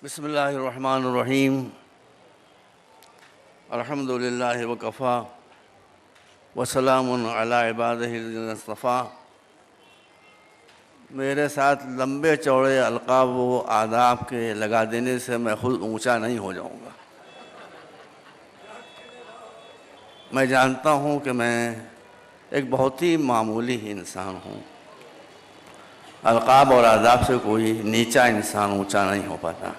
बिस्मिल्लाहिर्रहमानिर्रहीम अल्हम्दुलिल्लाहि वकफ़ा वसलामुन अला इबादिहिल मुस्तफ़ा। मेरे साथ लंबे चौड़े अलक़ाब व आदाब के लगा देने से मैं खुद ऊंचा नहीं हो जाऊंगा। मैं जानता हूं कि मैं एक बहुत ही मामूली इंसान हूं। अलक़ाब और आदाब से कोई नीचा इंसान ऊंचा नहीं हो पाता।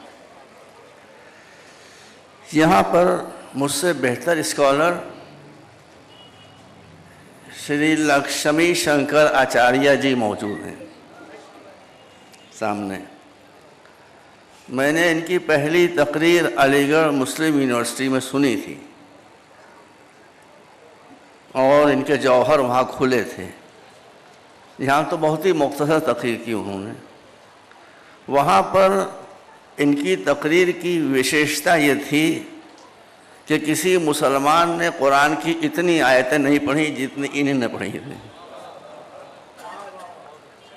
यहाँ पर मुझसे बेहतर स्कॉलर श्री लक्ष्मी शंकर आचार्य जी मौजूद हैं सामने। मैंने इनकी पहली तकरीर अलीगढ़ मुस्लिम यूनिवर्सिटी में सुनी थी और इनके जौहर वहाँ खुले थे। यहाँ तो बहुत ही मुख्तसर तकरीर की उन्होंने। वहाँ पर इनकी तकरीर की विशेषता ये थी कि किसी मुसलमान ने कुरान की इतनी आयतें नहीं पढ़ी जितनी इन्होंने पढ़ी थी।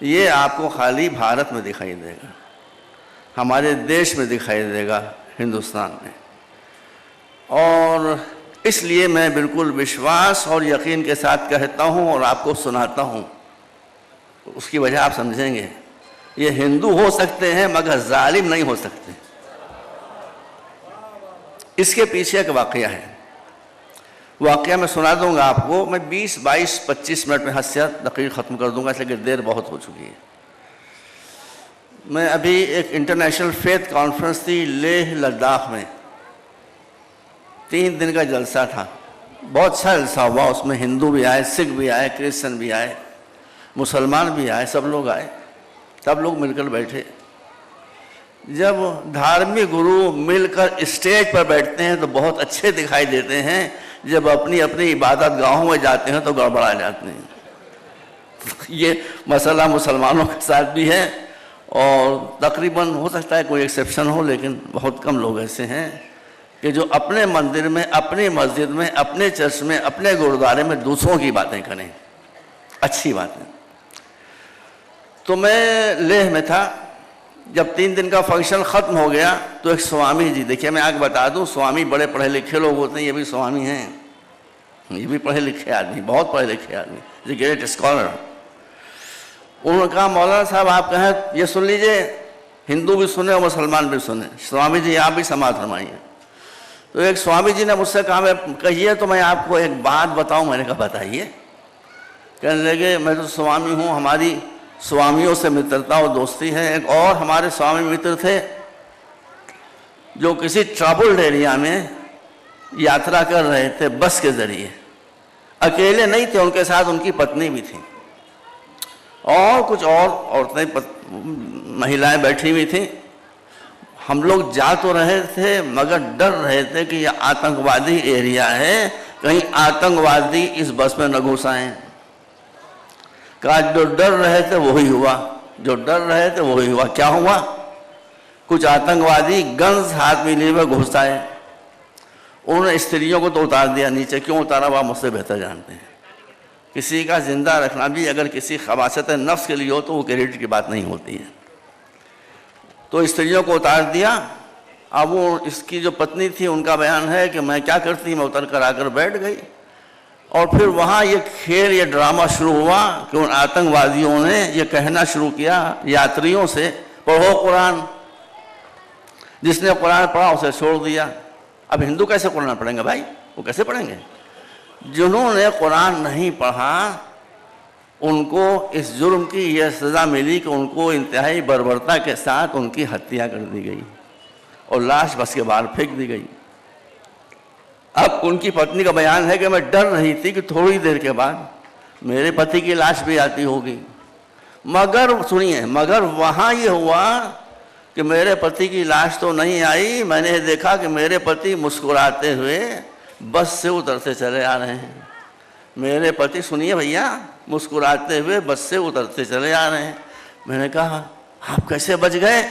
ये आपको खाली भारत में दिखाई देगा, हमारे देश में दिखाई देगा, हिंदुस्तान में। और इसलिए मैं बिल्कुल विश्वास और यकीन के साथ कहता हूँ और आपको सुनाता हूँ। उसकी वजह आप समझेंगे। ये हिंदू हो सकते हैं मगर जालिम नहीं हो सकते। इसके पीछे एक वाक़या है। वाक़या मैं सुना दूंगा आपको। मैं 20, 22, 25 मिनट में हद तकरीर ख़त्म कर दूंगा, इसलिए देर बहुत हो चुकी है। मैं अभी एक इंटरनेशनल फेथ कॉन्फ्रेंस थी लेह लद्दाख में, 3 दिन का जलसा था। बहुत अच्छा जलसा हुआ। उसमें हिंदू भी आए, सिख भी आए, क्रिश्चन भी आए, मुसलमान भी आए, सब लोग आए। सब लोग मिलकर बैठे। जब धार्मिक गुरु मिलकर स्टेज पर बैठते हैं तो बहुत अच्छे दिखाई देते हैं। जब अपनी अपनी इबादत गाहों में जाते हैं तो गड़बड़ा जाते हैं। ये मसला मुसलमानों के साथ भी है और तकरीबन हो सकता है कोई एक्सेप्शन हो, लेकिन बहुत कम लोग ऐसे हैं कि जो अपने मंदिर में, अपनी मस्जिद में, अपने चर्च में, अपने गुरुद्वारे में दूसरों की बातें करें, अच्छी बातें। तो मैं लेह में था। जब 3 दिन का फंक्शन ख़त्म हो गया तो एक स्वामी जी, देखिए मैं आगे बता दूं, स्वामी बड़े पढ़े लिखे लोग होते हैं। ये भी स्वामी हैं, ये भी पढ़े लिखे आदमी, बहुत पढ़े लिखे आदमी, ये ग्रेट स्कॉलर। उन्होंने कहा मौलाना साहब आप कहें ये सुन लीजिए, हिंदू भी सुने और मुसलमान भी सुने। स्वामी जी आप भी समाज फरमाइए। तो एक स्वामी जी ने मुझसे कहा मैं कहिए तो मैं आपको एक बात बताऊँ। मैंने कहा बताइए। कहने लगे मैं तो स्वामी हूँ, हमारी स्वामियों से मित्रता और दोस्ती है। एक और हमारे स्वामी मित्र थे जो किसी ट्रबल्ड एरिया में यात्रा कर रहे थे बस के ज़रिए। अकेले नहीं थे, उनके साथ उनकी पत्नी भी थी और कुछ और औरतें, महिलाएं बैठी हुई थी। हम लोग जा तो रहे थे मगर डर रहे थे कि यह आतंकवादी एरिया है, कहीं आतंकवादी इस बस में न घुस आए। कहा जो डर रहे थे वही हुआ, जो डर रहे थे वही हुआ। क्या हुआ? कुछ आतंकवादी गन्स हाथ में लिए हुए घुस आए। उन्होंने स्त्रियों को तो उतार दिया नीचे। क्यों उतारा वह मुझसे बेहतर जानते हैं। किसी का जिंदा रखना भी अगर किसी खबासत नफ्स के लिए हो तो वो क्रेडिट की बात नहीं होती है। तो स्त्रियों को उतार दिया। अब वो इसकी जो पत्नी थी उनका बयान है कि मैं क्या करती, मैं उतर कर आकर बैठ गई। और फिर वहाँ ये खेल, ये ड्रामा शुरू हुआ कि उन आतंकवादियों ने ये कहना शुरू किया यात्रियों से पढ़ो कुरान। जिसने कुरान पढ़ा उसे छोड़ दिया। अब हिंदू कैसे कुरान पढ़ेंगे भाई? वो कैसे पढ़ेंगे? जिन्होंने कुरान नहीं पढ़ा उनको इस जुर्म की यह सज़ा मिली कि उनको इंतहाई बर्बरता के साथ उनकी हत्या कर दी गई और लाश बस के बाहर फेंक दी गई। अब उनकी पत्नी का बयान है कि मैं डर रही थी कि थोड़ी देर के बाद मेरे पति की लाश भी आती होगी। मगर सुनिए, मगर वहाँ ये हुआ कि मेरे पति की लाश तो नहीं आई। मैंने देखा कि मेरे पति मुस्कुराते हुए बस से उतरते चले आ रहे हैं। मेरे पति, सुनिए भैया, मुस्कुराते हुए बस से उतरते चले आ रहे हैं। मैंने कहा आप कैसे बच गए?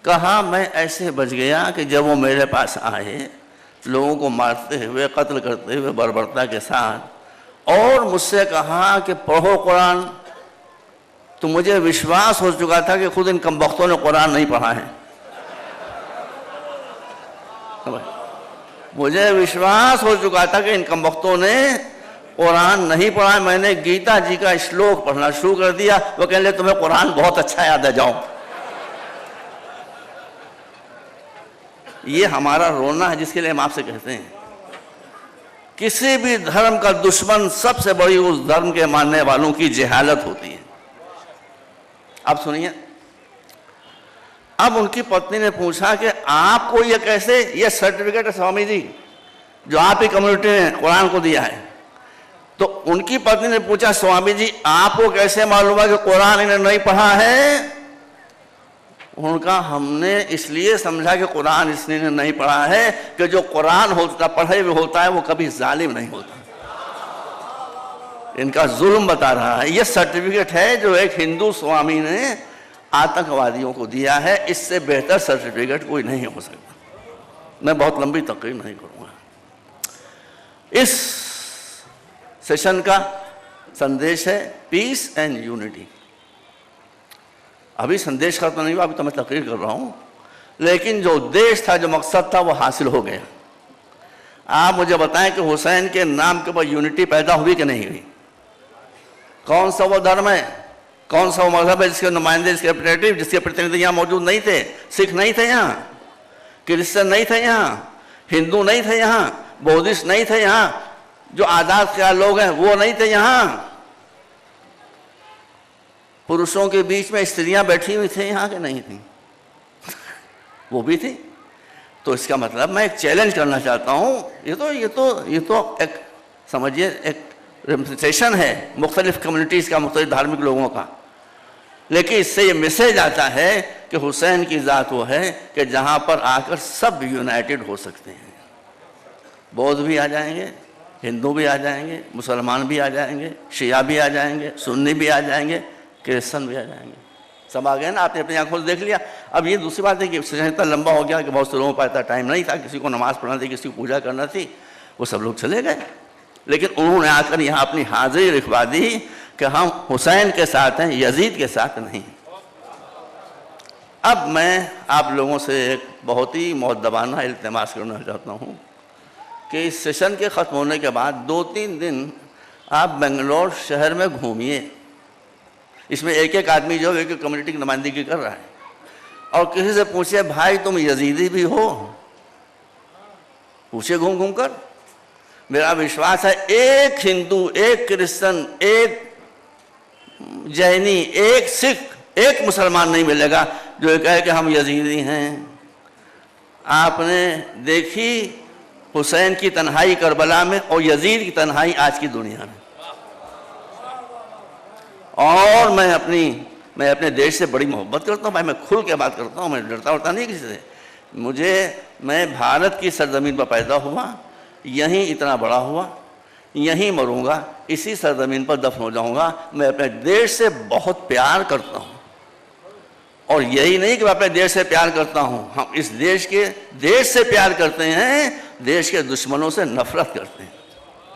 कहा मैं ऐसे बच गया कि जब वो मेरे पास आए लोगों को मारते हुए, कत्ल करते हुए बर्बरता के साथ, और मुझसे कहा कि पढ़ो कुरान, तो मुझे विश्वास हो चुका था कि खुद इन कमबख्तों ने कुरान नहीं पढ़ा है। मुझे विश्वास हो चुका था कि इन कमबख्तों ने कुरान नहीं पढ़ा। मैंने गीता जी का श्लोक पढ़ना शुरू कर दिया, वो कहने लगे तुम्हें कुरान बहुत अच्छा याद है, जाओ। ये हमारा रोना है, जिसके लिए हम आपसे कहते हैं किसी भी धर्म का दुश्मन सबसे बड़ी उस धर्म के मानने वालों की जहालत होती है। अब सुनिए, अब उनकी पत्नी ने पूछा कि आपको ये कैसे, ये सर्टिफिकेट है स्वामी जी जो आप ही कम्युनिटी ने कुरान को दिया है। तो उनकी पत्नी ने पूछा स्वामी जी आपको कैसे मालूम है कि कुरान इन्हें नहीं पढ़ा है? उनका हमने इसलिए समझा कि कुरान इसने नहीं पढ़ा है कि जो कुरान होता पढ़े हुए होता है वो कभी जालिम नहीं होता। इनका जुल्म बता रहा है। ये सर्टिफिकेट है जो एक हिंदू स्वामी ने आतंकवादियों को दिया है। इससे बेहतर सर्टिफिकेट कोई नहीं हो सकता। मैं बहुत लंबी तकरीर नहीं करूंगा। इस सेशन का संदेश है पीस एंड यूनिटी। अभी संदेश खत्म नहीं हुआ, अभी तो मैं तकरीर कर रहा हूं, लेकिन जो उद्देश्य था, जो मकसद था, वो हासिल हो गया। आप मुझे बताएं कि हुसैन के नाम के ऊपर यूनिटी पैदा हुई कि नहीं हुई? कौन सा वो धर्म है, कौन सा वो मजहब है जिसके नुमाइंदे, जिसके रिप्रेजेंटेटिव, जिसके प्रतिनिधि यहाँ मौजूद नहीं थे? सिख नहीं थे यहाँ, क्रिश्चियन नहीं थे यहाँ, हिंदू नहीं थे यहाँ, बौद्धिस्ट नहीं थे यहाँ, जो आजाद ख्याल लोग हैं वो नहीं थे यहाँ। पुरुषों के बीच में स्त्रियां बैठी हुई थी यहाँ के नहीं थी? वो भी थी। तो इसका मतलब मैं एक चैलेंज करना चाहता हूँ। ये तो एक समझिए एक रिप्रेजेंटेशन है मुख्तलिफ कम्युनिटीज़ का, मुख्तलिफ धार्मिक लोगों का। लेकिन इससे ये मैसेज आता है कि हुसैन की ज़ात वो है कि जहाँ पर आकर सब यूनाइटेड हो सकते हैं। बौद्ध भी आ जाएंगे, हिंदू भी आ जाएंगे, मुसलमान भी आ जाएंगे, शिया भी आ जाएंगे, सुन्नी भी आ जाएंगे, क्रिश्चन भी आ जाएंगे। सब आ गए ना, आपने अपनी आंखों से देख लिया। अब ये दूसरी बात है कि सेशन इतना लंबा हो गया कि बहुत से लोगों पर इतना टाइम नहीं था, किसी को नमाज़ पढ़ना थी, किसी को पूजा करना थी, वो सब लोग चले गए। लेकिन उन्होंने आकर यहाँ अपनी हाजिरी लिखवा दी कि हम हुसैन के साथ हैं, यजीद के साथ नहीं। अब मैं आप लोगों से एक बहुत ही मुअद्दबाना इल्तिमास करना चाहता हूँ कि इस सेशन के ख़त्म होने के बाद 2-3 दिन आप बेंगलोर शहर में घूमिए। इसमें एक एक आदमी जो एक एक कम्युनिटी की नुमाइंदगी कर रहा है, और किसी से पूछिए भाई तुम यजीदी भी हो, पूछे घूम घूम कर। मेरा विश्वास है एक हिंदू, एक क्रिश्चियन, एक जैनी, एक सिख, एक मुसलमान नहीं मिलेगा जो कहे कि हम यजीदी हैं। आपने देखी हुसैन की तन्हाई करबला में और यजीद की तन्हाई आज की दुनिया में। और मैं अपने देश से बड़ी मोहब्बत करता हूँ भाई, मैं खुल के बात करता हूँ, मैं डरता उड़ता नहीं किसी से। मैं भारत की सरजमीन पर पैदा हुआ, यहीं इतना बड़ा हुआ, यहीं मरूंगा, इसी सरजमीन पर दफन हो जाऊंगा। मैं अपने देश से बहुत प्यार करता हूँ, और यही नहीं कि मैं अपने देश से प्यार करता हूँ, हम इस देश से प्यार करते हैं, देश के दुश्मनों से नफरत करते हैं।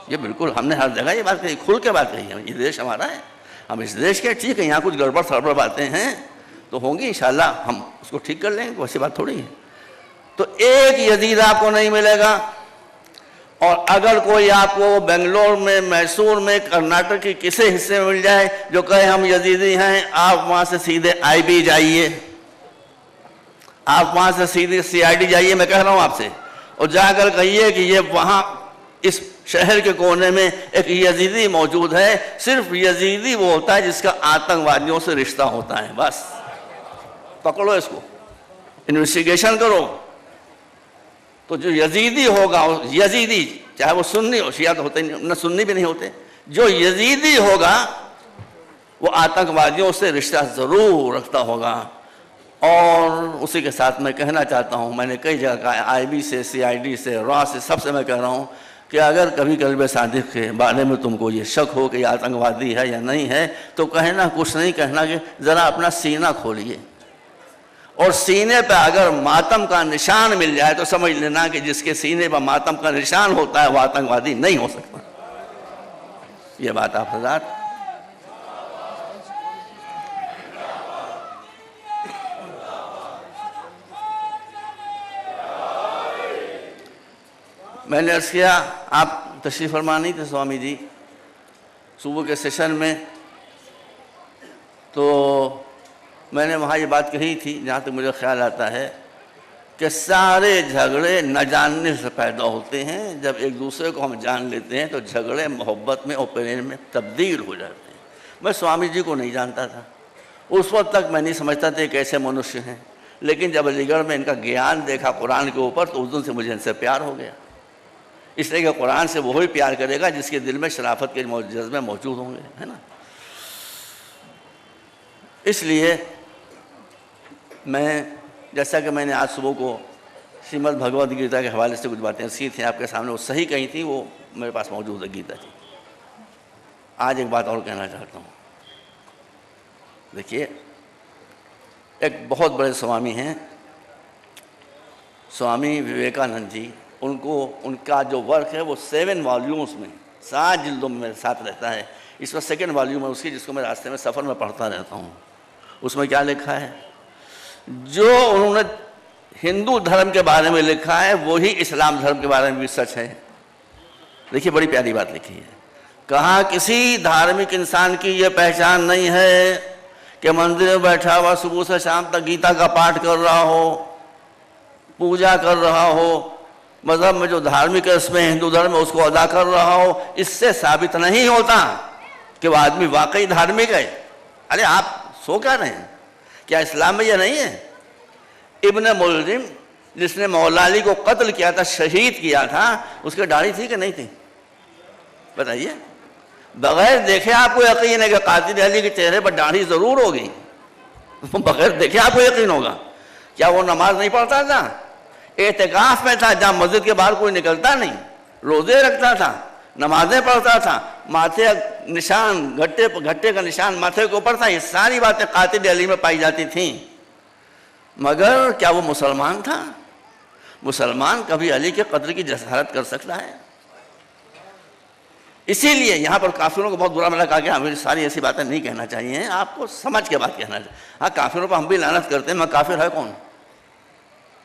ये बिल्कुल हमने हर जगह ये बात कही, खुल के बात कही है। ये देश हमारा है, हम इस देश के, ठीक है यहाँ कुछ गड़बड़ सड़बड़ बातें हैं तो होंगी, इंशाल्लाह हम उसको ठीक कर लेंगे, वैसी बात थोड़ी है। तो एक यजीद आपको नहीं मिलेगा। और अगर कोई आपको बेंगलोर में, मैसूर में, कर्नाटक के किसी हिस्से में मिल जाए जो कहे हम यजीदी हैं, आप वहाँ से सीधे IB जाइए, आप वहाँ से सीधे CID जाइए, मैं कह रहा हूँ आपसे, और जाकर कहिए कि ये वहाँ इस शहर के कोने में एक यजीदी मौजूद है। सिर्फ यजीदी वो होता है जिसका आतंकवादियों से रिश्ता होता है, बस पकड़ो इसको, इन्वेस्टिगेशन करो। तो जो यजीदी होगा, यजीदी चाहे वो सुन्नी हो, शिया तो होते नहीं, न सुन्नी भी नहीं होते, जो यजीदी होगा वो आतंकवादियों से रिश्ता ज़रूर रखता होगा। और उसी के साथ मैं कहना चाहता हूँ, मैंने कई जगह कहा, IB से, CID से, रॉ से, सबसे मैं कह रहा हूँ कि अगर कभी कल्बे सादिक के बारे में तुमको ये शक हो कि आतंकवादी है या नहीं है, तो कहना कुछ नहीं, कहना कि ज़रा अपना सीना खोलिए, और सीने पे अगर मातम का निशान मिल जाए तो समझ लेना कि जिसके सीने पर मातम का निशान होता है वो आतंकवादी नहीं हो सकता। ये बात आप हज़रात मैंने अर्ज़ किया, आप तशरीफ़ फरमा नहीं थे स्वामी जी सुबह के सेशन में, तो मैंने वहाँ ये बात कही थी, जहाँ तक मुझे ख्याल आता है कि सारे झगड़े न जानने से पैदा होते हैं। जब एक दूसरे को हम जान लेते हैं तो झगड़े मोहब्बत में और प्रेम में तब्दील हो जाते हैं। मैं स्वामी जी को नहीं जानता था, उस वक्त तक मैं नहीं समझता था कैसे मनुष्य हैं, लेकिन जब अलीगढ़ में इनका ज्ञान देखा कुरान के ऊपर तो उस दिन से मुझे इनसे प्यार हो गया। इसलिए कि कुरान से वही प्यार करेगा जिसके दिल में शराफत के जज्बे मौजूद होंगे, है ना। इसलिए मैं, जैसा कि मैंने आज सुबह को श्रीमद् भगवद गीता के हवाले से कुछ बातें सी थी आपके सामने, वो सही कही थी, वो मेरे पास मौजूद है गीता जी। आज एक बात और कहना चाहता हूँ। देखिए, एक बहुत बड़े स्वामी हैं, स्वामी विवेकानंद जी। उनका जो वर्क है वो 7 वॉल्यूम्स में 7 जिल्दों में मेरे साथ रहता है। इस वक्त 2nd वॉल्यूम है उसकी, जिसको मैं रास्ते में सफ़र में पढ़ता रहता हूँ। उसमें क्या लिखा है? जो उन्होंने हिंदू धर्म के बारे में लिखा है वही इस्लाम धर्म के बारे में भी सच है। देखिए, बड़ी प्यारी बात लिखी है। कहा, किसी धार्मिक इंसान की ये पहचान नहीं है कि मंदिर में बैठा हुआ सुबह से शाम तक गीता का पाठ कर रहा हो, पूजा कर रहा हो, मज़हब में जो धार्मिक रस्में हिंदू धर्म में उसको अदा कर रहा हो। इससे साबित नहीं होता कि वह आदमी वाकई धार्मिक है। अरे आप सो क्या रहे हैं? क्या इस्लाम में यह नहीं है? इब्न मुल्जिम जिसने मौला अली को कत्ल किया था, शहीद किया था, उसकी दाढ़ी थी कि नहीं थी? बताइए। बगैर देखे आपको यकीन है कि कातिल अली के चेहरे पर दाढ़ी ज़रूर होगी? बगैर देखे आपको यकीन होगा? क्या वो नमाज नहीं पढ़ता था? एहतिकाफ में था, जहाँ मस्जिद के बाहर कोई निकलता नहीं, रोज़े रखता था, नमाजें पढ़ता था, माथे निशान, घट्टे का निशान माथे के ऊपर था। ये सारी बातें कातिल अली में पाई जाती थीं। मगर क्या वो मुसलमान था? मुसलमान कभी अली के कत्ल की जसारत कर सकता है? इसीलिए यहाँ पर काफिरों को बहुत बुरा मिला, कहा कि हमें सारी ऐसी बातें नहीं कहना चाहिए, आपको समझ के बात कहना चाहिए। हाँ, काफिरों पर हम भी लानत करते हैं, मैं काफिर है कौन?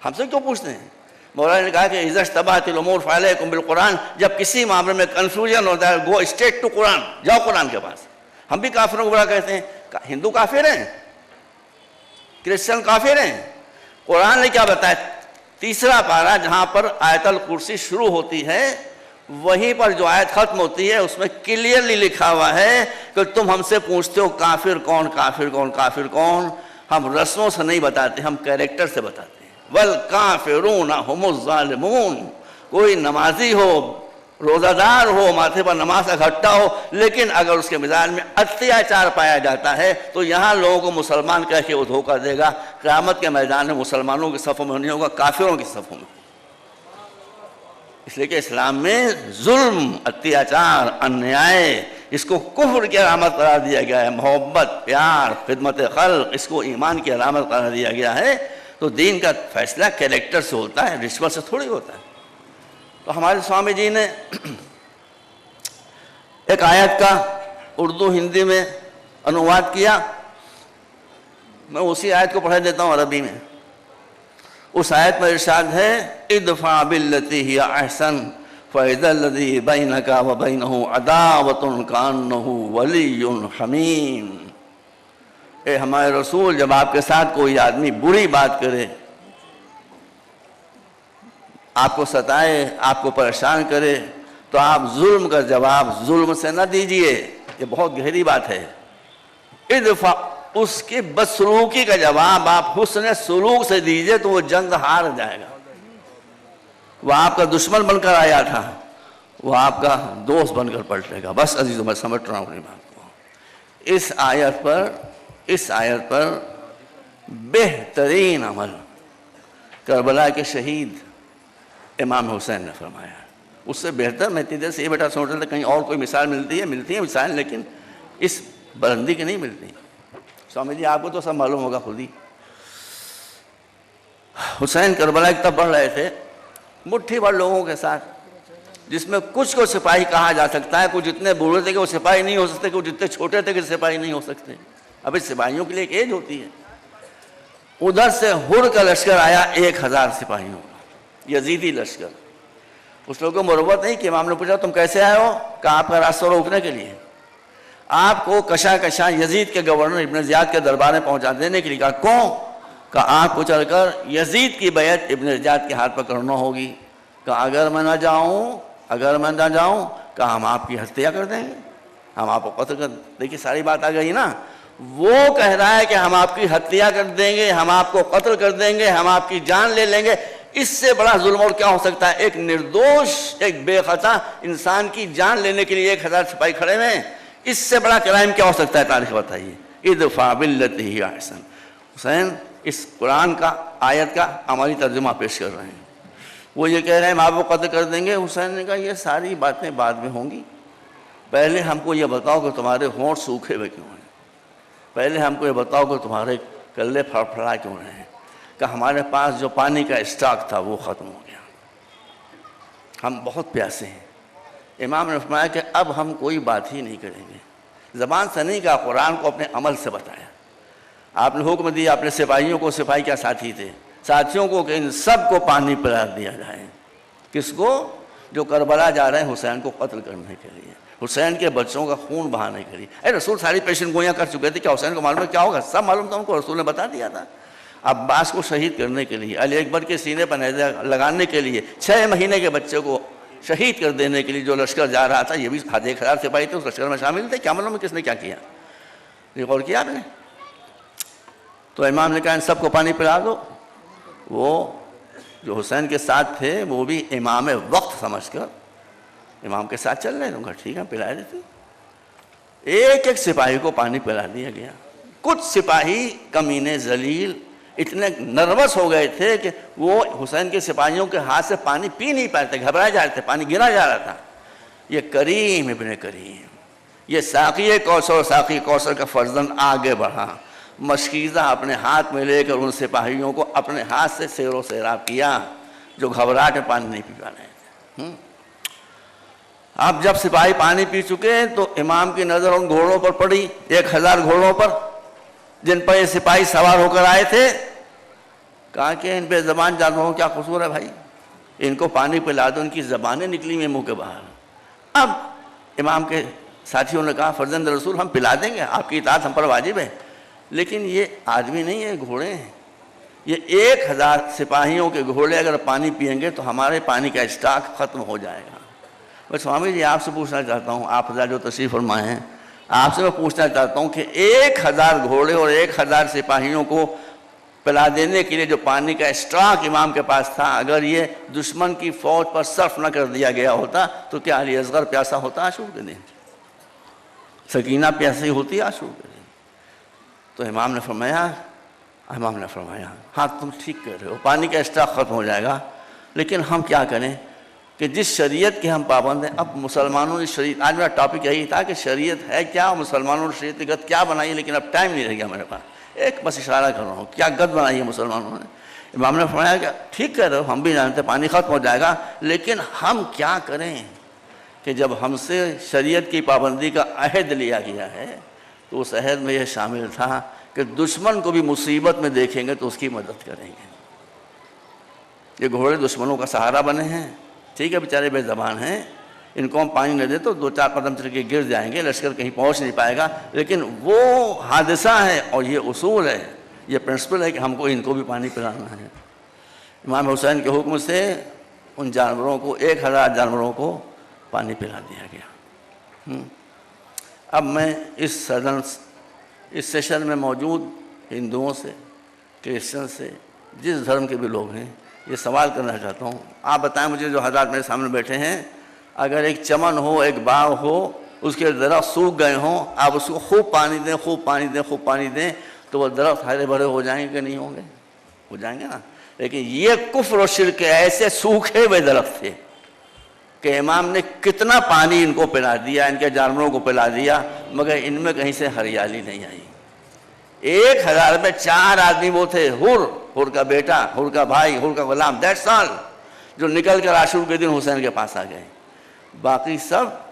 हमसे क्यों पूछते हैं? मौलाना ने कहा कि इज़्ज़त तबातिल उमूर फ़अलैकुम बिल कुरान। जब किसी मामले में कन्फ्यूजन होता है, गो स्ट्रेट टू कुरान, जाओ कुरान के पास। हम भी काफिरों को बुरा कहते हैं। हिंदू काफिर हैं, क्रिश्चियन काफिर हैं। कुरान ने क्या बताया? 3रा पारा जहाँ पर आयतल कुर्सी शुरू होती है, वहीं पर जो आयत खत्म होती है उसमें क्लियरली लिखा हुआ है कि तुम हमसे पूछते हो काफिर कौन, काफिर कौन, काफिर कौन। हम रस्मों से नहीं बताते, हम कैरेक्टर से बताते हैं। वल काफिरून हुमुज़ ज़ालिमून। कोई नमाजी हो, रोज़ादार हो, माथे पर नमाज का घट्टा हो, लेकिन अगर उसके मिजाज में अत्याचार पाया जाता है तो यहाँ लोगों को मुसलमान कह के वो धोखा देगा। क़यामत के मैदान में मुसलमानों की सफ़ों में नहीं होगा, काफिरों की सफ़ों में। इसलिए कि इस्लाम में जुल्म, अत्याचार, अन्याय, इसको कुफ्र की अलामत करार दिया गया है। मोहब्बत, प्यार, खिदमत खल्क़, इसको ईमान की अलामत करार दिया गया है। तो दीन का फैसला कैरेक्टर से होता है, रिश्वत से थोड़ी होता है। तो हमारे स्वामी जी ने एक आयत का उर्दू हिंदी में अनुवाद किया। मैं उसी आयत को पढ़ा देता हूँ अरबी में। उस आयत में इरशाद है, इदफ़ा बिल्लती हिय अहसन फ़इज़ल्लज़ी बैनका व बैनहु अदावतुन कान्नहु वलियुन हमीम। ए हमारे रसूल, जब आपके साथ कोई आदमी बुरी बात करे, आपको सताए, आपको परेशान करे, तो आप जुल्म का जवाब जुल्म से न दीजिए। ये बहुत गहरी बात है। इदफ़ा, उसकी बदसलूकी का जवाब आप हुस्न सलूक से दीजिए तो वो जंग हार जाएगा। वह आपका दुश्मन बनकर आया था, वह आपका दोस्त बनकर पलटेगा। बस अजीज़ों, मैं समझ रहा हूँ अपनी बात को। इस आयत पर बेहतरीन अमल करबला के शहीद इमाम हुसैन ने फरमाया। उससे बेहतर मैं इतनी देर से ये बेटा सोच रहा था कहीं और कोई मिसाल मिलती है मिसाल, लेकिन इस बुलंदी की नहीं मिलती। स्वामी जी, आपको तो सब मालूम होगा खुद ही। हुसैन करबला की तब बढ़ रहे थे मुट्ठी भर लोगों के साथ, जिसमें कुछ को सिपाही कहा जा सकता है, कुछ इतने बूढ़े थे कि वो सिपाही नहीं हो सकते, कुछ इतने छोटे थे कि सिपाही नहीं हो सकते। अभी सिपाहियों के लिए एक एज होती है। उधर से हुर का लश्कर आया 1000 सिपाहियों का, यजीदी लश्कर। उस लोगों को मुरव्वत नहीं कि इमाम ने पूछा तुम कैसे आए हो? कहा आपका रास्ता रोकने के लिए, आपको कशा कशा यजीद के गवर्नर इब्न ज़ियाद के दरबार में पहुंचा देने के लिए। कहा कौन? कहा आपको चलकर यजीद की बैत इब्न ज़ियाद के हाथ पर करना होगी। कहा अगर मैं ना जाऊं, कहा हम आपकी हत्या कर देंगे, हम आपको कत्ल कर। देखिए सारी बात आ गई ना। वो कह रहा है कि हम आपकी हत्या कर देंगे, हम आपको कत्ल कर देंगे, हम आपकी जान ले लेंगे। इससे बड़ा जुल्म और क्या हो सकता है? एक निर्दोष, एक बेखता इंसान की जान लेने के लिए 1000 सिपाही खड़े हुए हैं। इससे बड़ा क्राइम क्या हो सकता है? तारीख बताइए। इदफा बिल्लती ही अहसन। हुसैन इस कुरान का, आयत का हमारी तर्जुमा पेश कर रहे हैं। वो ये कह रहे हैं हम आपको कत्ल कर देंगे। हुसैन ने कहा ये सारी बातें बाद में होंगी, पहले हमको ये बताओ कि तुम्हारे होंठ सूखे हुए क्यों हैं, पहले हमको ये बताओ कि तुम्हारे कल्ले फड़फड़ा क्यों रहे हैं। कि हमारे पास जो पानी का स्टॉक था वो ख़त्म हो गया, हम बहुत प्यासे हैं। इमाम ने फरमाया कि अब हम कोई बात ही नहीं करेंगे, ज़बान से नहीं कहा, कुरान को अपने अमल से बताया। आपने हुक्म दिया अपने सिपाहियों को, सिपाही क्या साथी थे, साथियों को कि इन सब को पानी पिला दिया जाए। किसको? जो करबला जा रहे हैं हुसैन को कत्ल करने के लिए, हुसैन के बच्चों का खून बहाने के लिए। अरे रसूल सारी पेशन गोइयाँ कर चुके थे, क्या हुसैन को मालूम है क्या होगा? सब मालूम था उनको, रसूल ने बता दिया था। अब्बास को शहीद करने के लिए, अली अकबर के सीने पर नजर लगाने के लिए, 6 महीने के बच्चे को शहीद कर देने के लिए जो लश्कर जा रहा था, ये भी 1000 सिपाही थे उस लश्कर में शामिल थे। क्या मालूम है किसने क्या किया? रिकॉर्ड किया आपने? तो इमाम ने कहा इन सबको पानी पिला दो। वो जो हुसैन के साथ थे वो भी इमाम वक्त समझकर इमाम के साथ चल रहे थे। उनका ठीक है पिला देते। एक एक सिपाही को पानी पिला दिया गया। कुछ सिपाही कमीने जलील इतने नर्वस हो गए थे कि वो हुसैन के सिपाहियों के हाथ से पानी पी नहीं पाते, घबराए जा रहे थे, पानी गिरा जा रहा था। ये करीम इब्ने करीम, ये साक़ी कौसर का फर्जंद आगे बढ़ा, मशकीज़ा अपने हाथ में लेकर उन सिपाहियों को अपने हाथ से सैरो सैराब किया जो घबराहट में पानी नहीं पी पा रहे थे। अब जब सिपाही पानी पी चुके तो इमाम की नज़र उन घोड़ों पर पड़ी, 1000 घोड़ों पर जिन पर ये सिपाही सवार होकर आए थे। कहा कि इन पे ज़बान जानवरों क्या कसूर है भाई, इनको पानी पिला दो, इनकी ज़बानें निकली हुई मुँह के बाहर। अब इमाम के साथियों ने कहा फर्जंद रसूल हम पिला देंगे, आपकी इताअत हम पर वाजिब है, लेकिन ये आदमी नहीं है, घोड़े हैं। ये 1000 सिपाहियों के घोड़े अगर पानी पिएंगे तो हमारे पानी का स्टॉक ख़त्म हो जाएगा। बस स्वामी जी आपसे पूछना चाहता हूँ, आप हज़ार जो तशरीफ़ फरमाए हैं, आपसे मैं पूछना चाहता हूँ कि 1000 घोड़े और 1000 सिपाहियों को पिला देने के लिए जो पानी का स्टॉक इमाम के पास था, अगर ये दुश्मन की फ़ौज पर सर्फ न कर दिया गया होता तो क्या अली असगर प्यासा होता आशूर के दिन? सकीना प्यासी होती आशूर के दिन? तो इमाम ने फरमाया हाँ तुम ठीक कह रहे हो, पानी का स्टॉक ख़त्म हो जाएगा, लेकिन हम क्या करें कि जिस शरीयत के हम पाबंद हैं। अब मुसलमानों ने शरीयत, आज मेरा टॉपिक यही था कि शरीयत है क्या, मुसलमानों ने शरीयत की गद क्या बनाई है, लेकिन अब टाइम नहीं रह गया मेरे पास, एक बस इशारा कर रहा हूँ क्या गद बनाई है मुसलमानों ने। इमाम ने फरमाया कि ठीक कह रहे हो, हम भी जानते पानी ख़त्म हो जाएगा, लेकिन हम क्या करें कि जब हमसे शरीयत की पाबंदी का अहद लिया गया है तो उस अहद में यह शामिल था कि दुश्मन को भी मुसीबत में देखेंगे तो उसकी मदद करेंगे। ये घोड़े दुश्मनों का सहारा बने हैं, ठीक है बेचारे बेज़बान हैं, इनको हम पानी न दे तो 2-4 कदम चल के गिर जाएंगे, लश्कर कहीं पहुंच नहीं पाएगा, लेकिन वो हादसा है और ये उसूल है, ये प्रिंसिपल है कि हमको इनको भी पानी पिलाना है। इमाम हुसैन के हुक्म से उन जानवरों को 1000 जानवरों को पानी पिला दिया गया। अब मैं इस सेशन में मौजूद हिंदुओं से, क्रिश्चियन से, जिस धर्म के भी लोग हैं, ये सवाल करना चाहता हूँ। आप बताएं मुझे, जो हज़रात मेरे सामने बैठे हैं, अगर एक चमन हो, एक बाग हो, उसके दरख्त सूख गए हों, आप उसको खूब पानी दें, खूब पानी दें, खूब पानी दें, तो वो दरख्त हरे भरे हो जाएंगे कि नहीं होंगे? हो जाएंगे ना। लेकिन ये कुफ्र और शिर्क के ऐसे सूखे हुए दरख्त थे कि इमाम ने कितना पानी इनको पिला दिया, इनके जानवरों को पिला दिया, मगर इनमें कहीं से हरियाली नहीं आई। 1000 में 4 आदमी वो थे, हुर का बेटा, हुर का भाई, हुर का गुलाम, दैट्स ऑल, जो निकल कर आशूर के दिन हुसैन के पास आ गए। बाकी सब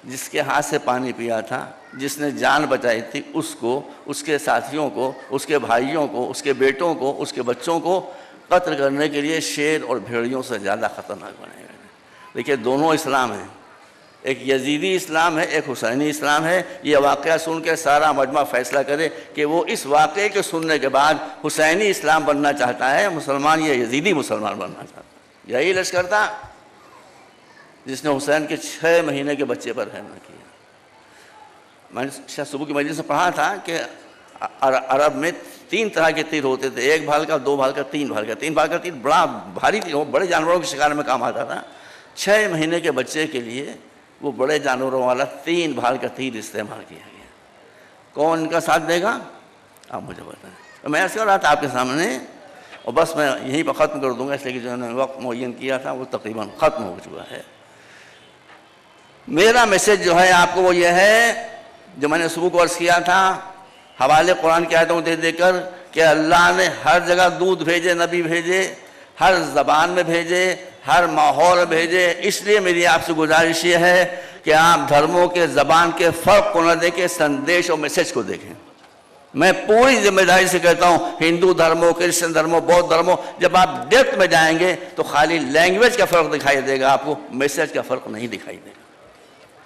जिसके हाथ से पानी पिया था, जिसने जान बचाई थी, उसको, उसके साथियों को, उसके भाइयों को, उसके बेटों को, उसके बच्चों को कत्ल करने के लिए शेर और भेड़ियों से ज़्यादा ख़तरनाक बनाए गए। देखिए दोनों इस्लाम हैं, एक यजीदी इस्लाम है, एक हुसैनी इस्लाम है। ये वाक़या सुन के सारा मजमा फैसला करे कि वो इस वाक़े के सुनने के बाद हुसैनी इस्लाम बनना चाहता है, मुसलमान ये यजीदी मुसलमान बनना चाहता है। यही लश्कर था जिसने हुसैन के 6 महीने के बच्चे पर रहम किया। मैंने शायद सुबह की मजलिस से पढ़ा था कि अरब में 3 तरह के तीर होते थे, 1 भाल का, 2 भाल का, 3 भाल का। 3 भाल का तीर बड़ा भारी तीर, बड़े जानवरों के शिकार में काम आता था। 6 महीने के बच्चे के लिए वो बड़े जानवरों वाला 3 भाल का तीर इस्तेमाल किया गया। कौन इनका साथ देगा आप मुझे बताएं। तो मैं ऐसे कह रहा था आपके सामने, और बस मैं यहीं पर ख़त्म कर दूंगा, इसलिए कि जो मैंने वक्त मुअय्यन किया था वो तकरीबन ख़त्म हो चुका है। मेरा मैसेज जो है आपको वो ये है जो मैंने सुबह को अर्ज़ किया था हवाले कुरान की आयतों दे देकर कि अल्लाह ने हर जगह दूत भेजे, नबी भेजे, हर ज़बान में भेजे, हर माहौल में भेजे। इसलिए मेरी आपसे गुजारिश ये है कि आप धर्मों के ज़बान के फ़र्क को न देखें, संदेश और मैसेज को देखें। मैं पूरी जिम्मेदारी से कहता हूँ, हिंदू धर्मों, क्रिश्चियन धर्मों, बौद्ध धर्मों, जब आप डेप्थ में जाएंगे तो खाली लैंग्वेज का फ़र्क दिखाई देगा, आपको मैसेज का फ़र्क नहीं दिखाई देगा।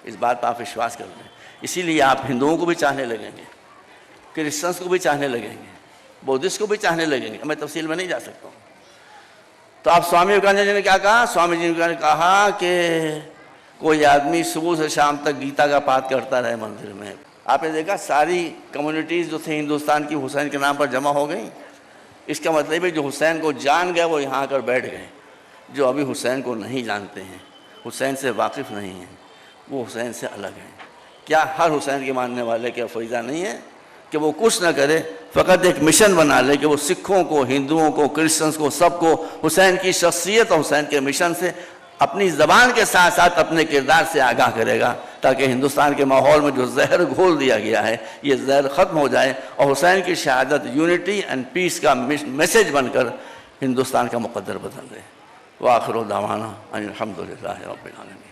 इस बात पर आप विश्वास कर लें। इसीलिए आप हिंदुओं को भी चाहने लगेंगे, क्रिश्चियंस को भी चाहने लगेंगे, बौद्धिस्ट को भी चाहने लगेंगे। मैं तफसील में नहीं जा सकता हूँ। तो आप स्वामी विवेकानंद जी ने क्या कहा? स्वामी जी ने कहा कि कोई आदमी सुबह से शाम तक गीता का पाठ करता रहे मंदिर में। आपने देखा सारी कम्युनिटीज़ जो थे हिंदुस्तान की हुसैन के नाम पर जमा हो गई। इसका मतलब है जो हुसैन को जान गए वो यहाँ आकर बैठ गए। जो अभी हुसैन को नहीं जानते हैं, हुसैन से वाकिफ़ नहीं हैं, वो हुसैन से अलग हैं। क्या हर हुसैन के मानने वाले क्या फ़रीज़ा नहीं है कि वो कुछ ना करे, फ़कत एक मिशन बना ले कि वो सिखों को, हिंदुओं को, क्रिश्चियंस को, सबको हुसैन की शख्सियत और हुसैन के मिशन से अपनी ज़बान के साथ साथ अपने किरदार से आगाह करेगा, ताकि हिंदुस्तान के माहौल में जो जहर घोल दिया गया है ये जहर ख़त्म हो जाए और हुसैन की शहादत यूनिटी एंड पीस का मैसेज बनकर हिंदुस्तान का मुक़द्दर बदल दे। व आखिर दावाना अनिल हम्दुलिल्लाहि रब्बिल आलमीन।